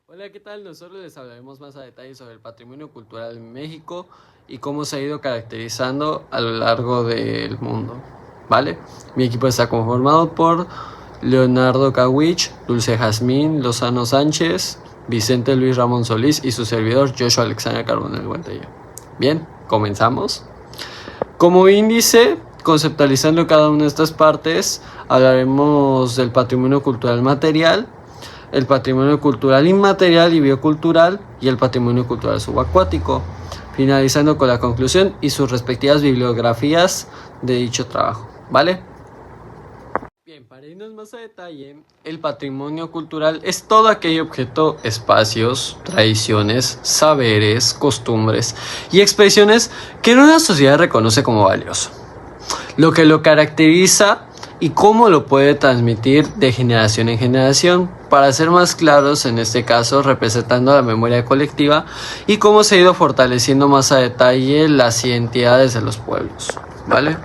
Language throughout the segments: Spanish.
Hola, ¿qué tal? Nosotros les hablaremos más a detalle sobre el patrimonio cultural en México y cómo se ha ido caracterizando a lo largo del mundo, ¿vale? Mi equipo está conformado por Leonardo Kawich, Dulce Jazmín, Lozano Sánchez, Vicente Luis Ramón Solís y su servidor Joshua Alexander Carbonell Huentella. Bien, comenzamos. Como índice, conceptualizando cada una de estas partes, hablaremos del patrimonio cultural material, el patrimonio cultural inmaterial y biocultural y el patrimonio cultural subacuático, finalizando con la conclusión y sus respectivas bibliografías de dicho trabajo, ¿vale? Bien, para irnos más a detalle, el patrimonio cultural es todo aquello objeto, espacios, tradiciones, saberes, costumbres y expresiones que una sociedad reconoce como valioso, lo que lo caracteriza y cómo lo puede transmitir de generación en generación, para ser más claros en este caso representando la memoria colectiva y cómo se ha ido fortaleciendo más a detalle las identidades de los pueblos, ¿vale?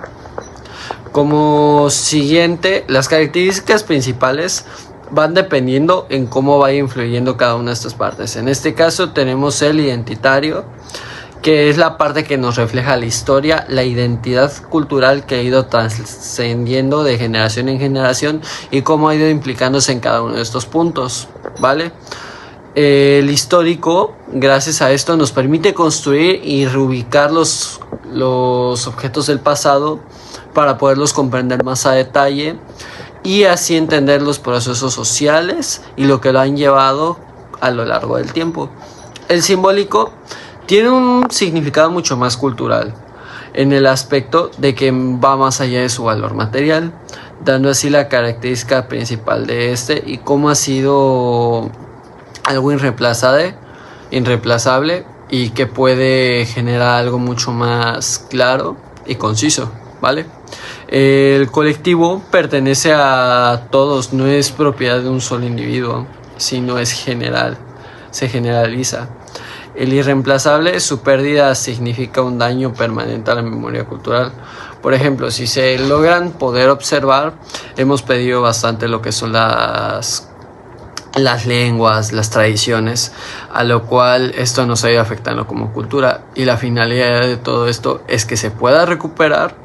Como siguiente, las características principales van dependiendo en cómo vaya influyendo cada una de estas partes. En este caso tenemos el identitario, que es la parte que nos refleja la historia, la identidad cultural que ha ido trascendiendo de generación en generación y cómo ha ido implicándose en cada uno de estos puntos, ¿vale? El histórico, gracias a esto, nos permite construir y reubicar los objetos del pasado para poderlos comprender más a detalle y así entender los procesos sociales y lo que lo han llevado a lo largo del tiempo. El simbólico tiene un significado mucho más cultural, en el aspecto de que va más allá de su valor material, dando así la característica principal de este y cómo ha sido algo irreemplazable y que puede generar algo mucho más claro y conciso, ¿vale? El colectivo pertenece a todos, no es propiedad de un solo individuo, sino es general, se generaliza. El irreemplazable, su pérdida significa un daño permanente a la memoria cultural. Por ejemplo, si se logran poder observar, hemos perdido bastante lo que son las lenguas, las tradiciones, a lo cual esto nos ha ido afectando como cultura. Y la finalidad de todo esto es que se pueda recuperar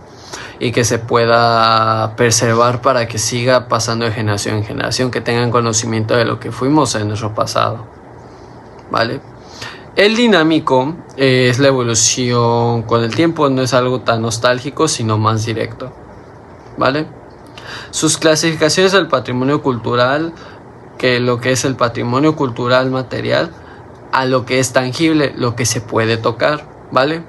y que se pueda preservar para que siga pasando de generación en generación, que tengan conocimiento de lo que fuimos en nuestro pasado, ¿vale? El dinámico es la evolución con el tiempo, no es algo tan nostálgico, sino más directo, ¿vale? Sus clasificaciones del patrimonio cultural, que lo que es el patrimonio cultural material, a lo que es tangible, lo que se puede tocar, ¿vale?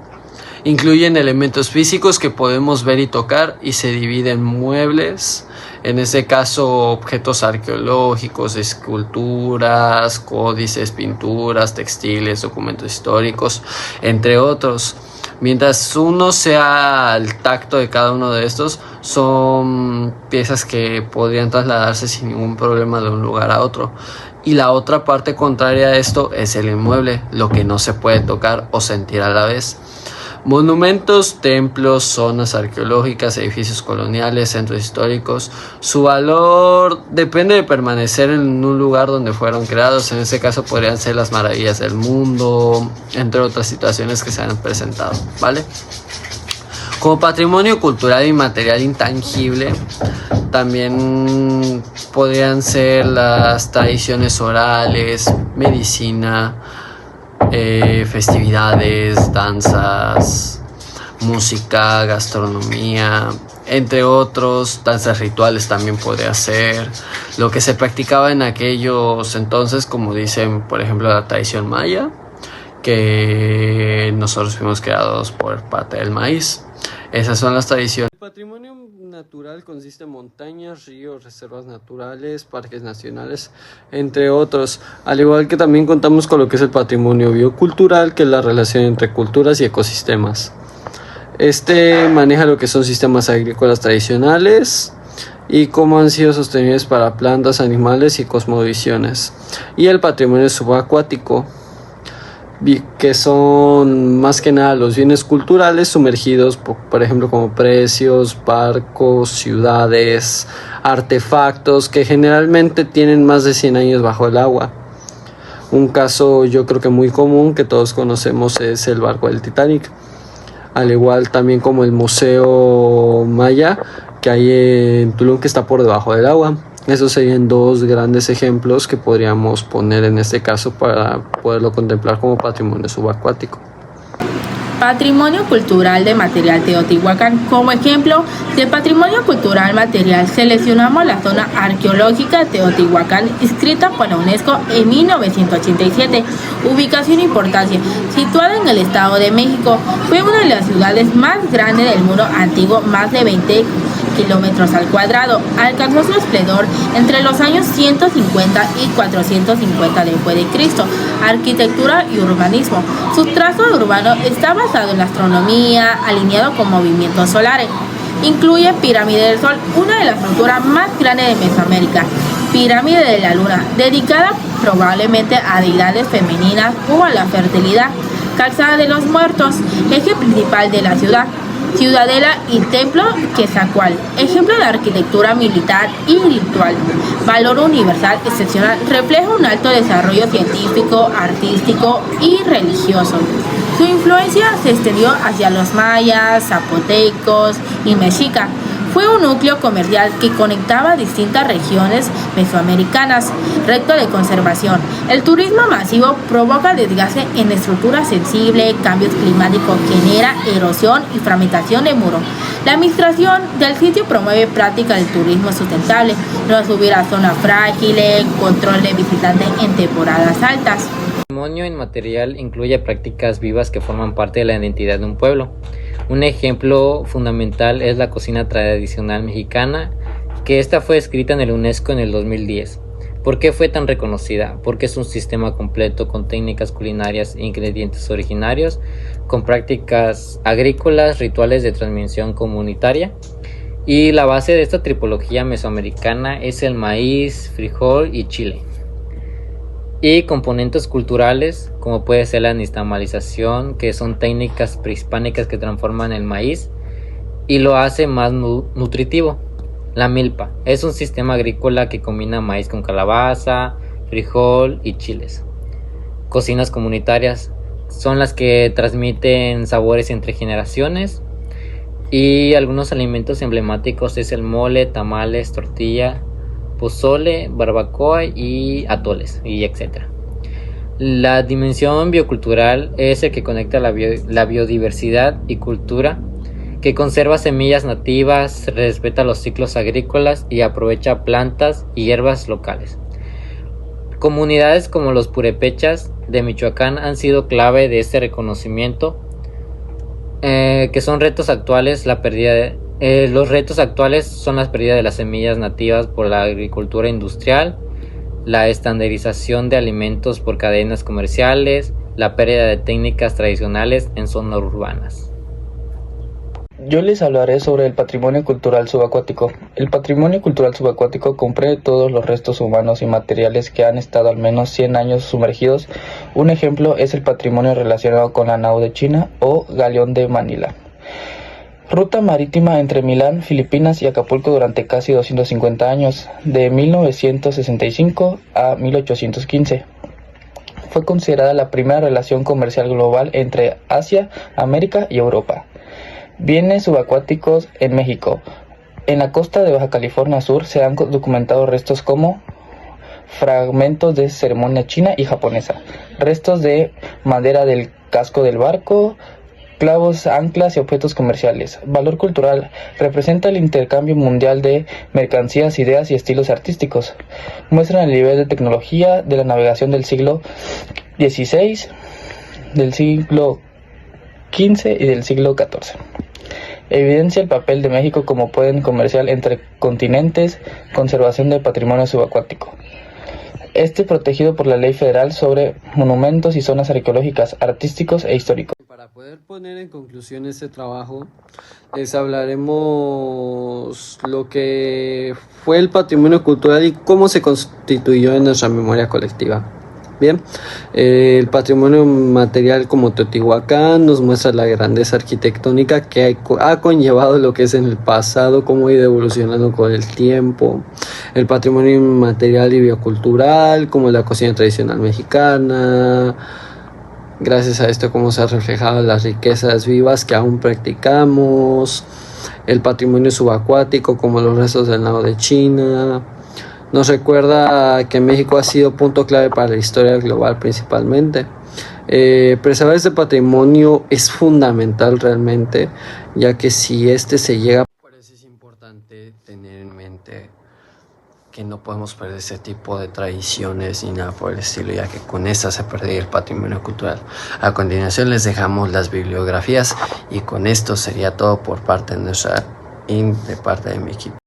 Incluyen elementos físicos que podemos ver y tocar y se dividen en muebles, en este caso objetos arqueológicos, esculturas, códices, pinturas, textiles, documentos históricos, entre otros. Mientras uno sea al tacto de cada uno de estos, son piezas que podrían trasladarse sin ningún problema de un lugar a otro. Y la otra parte contraria a esto es el inmueble, lo que no se puede tocar o sentir a la vez. Monumentos, templos, zonas arqueológicas, edificios coloniales, centros históricos. Su valor depende de permanecer en un lugar donde fueron creados. En este caso podrían ser las maravillas del mundo, entre otras situaciones que se han presentado, ¿vale? Como patrimonio cultural y material intangible, también podrían ser las tradiciones orales, medicina, festividades, danzas, música, gastronomía, entre otros. Danzas rituales también podría ser lo que se practicaba en aquellos entonces, como dicen por ejemplo la tradición maya, que nosotros fuimos creados por parte del maíz. Esas son las tradiciones. El patrimonio natural consiste en montañas, ríos, reservas naturales, parques nacionales, entre otros. Al igual que también contamos con lo que es el patrimonio biocultural, que es la relación entre culturas y ecosistemas. Este maneja lo que son sistemas agrícolas tradicionales y cómo han sido sostenibles para plantas, animales y cosmovisiones. Y el patrimonio subacuático, que son más que nada los bienes culturales sumergidos, por ejemplo como precios, barcos, ciudades, artefactos que generalmente tienen más de 100 años bajo el agua. Un caso yo creo que muy común que todos conocemos es el barco del Titanic, al igual también como el Museo Maya que hay en Tulum, que está por debajo del agua. Esos serían dos grandes ejemplos que podríamos poner en este caso para poderlo contemplar como patrimonio subacuático. Patrimonio cultural de material Teotihuacán. Como ejemplo de patrimonio cultural material, seleccionamos la zona arqueológica de Teotihuacán, inscrita por la UNESCO en 1987. Ubicación e importancia. Situada en el Estado de México, fue una de las ciudades más grandes del mundo antiguo, más de 20 kilómetros al cuadrado. Alcanzó su esplendor entre los años 150 y 450 después de Cristo. Arquitectura y urbanismo. Su trazo urbano está basado en la astronomía, alineado con movimientos solares. Incluye Pirámide del Sol, una de las estructuras más grandes de Mesoamérica. Pirámide de la Luna, dedicada probablemente a deidades femeninas o a la fertilidad. Calzada de los Muertos, eje principal de la ciudad. Ciudadela y Templo Quetzalcóatl, ejemplo de arquitectura militar y ritual. Valor universal excepcional, refleja un alto desarrollo científico, artístico y religioso. Su influencia se extendió hacia los mayas, zapotecos y mexicas. Fue un núcleo comercial que conectaba distintas regiones mesoamericanas. Reto de conservación. El turismo masivo provoca desgaste en estructuras sensibles, cambios climáticos, genera erosión y fragmentación de muros. La administración del sitio promueve prácticas del turismo sustentable, no subir a zonas frágiles, control de visitantes en temporadas altas. El patrimonio inmaterial incluye prácticas vivas que forman parte de la identidad de un pueblo. Un ejemplo fundamental es la cocina tradicional mexicana, que esta fue escrita en el UNESCO en el 2010. ¿Por qué fue tan reconocida? Porque es un sistema completo con técnicas culinarias e ingredientes originarios, con prácticas agrícolas, rituales de transmisión comunitaria. Y la base de esta tripología mesoamericana es el maíz, frijol y chile. Y componentes culturales, como puede ser la nixtamalización, que son técnicas prehispánicas que transforman el maíz y lo hace más nutritivo. La milpa es un sistema agrícola que combina maíz con calabaza, frijol y chiles. Cocinas comunitarias son las que transmiten sabores entre generaciones, y algunos alimentos emblemáticos es el mole, tamales, tortilla, pozole, barbacoa y atoles, y etc. La dimensión biocultural es el que conecta la biodiversidad y cultura, que conserva semillas nativas, respeta los ciclos agrícolas y aprovecha plantas y hierbas locales. Comunidades como los purépechas de Michoacán han sido clave de este reconocimiento, que son retos actuales. Los retos actuales son la pérdida de las semillas nativas por la agricultura industrial, la estandarización de alimentos por cadenas comerciales, la pérdida de técnicas tradicionales en zonas urbanas. Yo les hablaré sobre el patrimonio cultural subacuático. El patrimonio cultural subacuático comprende todos los restos humanos y materiales que han estado al menos 100 años sumergidos. Un ejemplo es el patrimonio relacionado con la nao de China o galeón de Manila. Ruta marítima entre Milán, Filipinas y Acapulco durante casi 250 años, de 1965 a 1815. Fue considerada la primera relación comercial global entre Asia, América y Europa. Bienes subacuáticos en México. En la costa de Baja California Sur se han documentado restos como fragmentos de ceremonia china y japonesa, restos de madera del casco del barco, clavos, anclas y objetos comerciales. Valor cultural. Representa el intercambio mundial de mercancías, ideas y estilos artísticos. Muestran el nivel de tecnología de la navegación del siglo XVI, del siglo XV y del siglo XIV. Evidencia el papel de México como puente comercial entre continentes. Conservación del patrimonio subacuático. Este es protegido por la Ley Federal sobre Monumentos y Zonas Arqueológicas, Artísticos e Históricos. Para poder poner en conclusión este trabajo, les hablaremos lo que fue el patrimonio cultural y cómo se constituyó en nuestra memoria colectiva. Bien, el patrimonio material como Teotihuacán nos muestra la grandeza arquitectónica que ha conllevado lo que es en el pasado, cómo ha ido evolucionando con el tiempo. El patrimonio inmaterial y biocultural, como la cocina tradicional mexicana. Gracias a esto, cómo se han reflejado las riquezas vivas que aún practicamos. El patrimonio subacuático, como los restos del lago de China. Nos recuerda que México ha sido punto clave para la historia global principalmente. Preservar este patrimonio es fundamental realmente, ya que si este se llega... Por eso es importante tener en mente que no podemos perder ese tipo de tradiciones ni nada por el estilo, ya que con estas se pierde el patrimonio cultural. A continuación les dejamos las bibliografías y con esto sería todo por parte de nuestra de parte de mi equipo.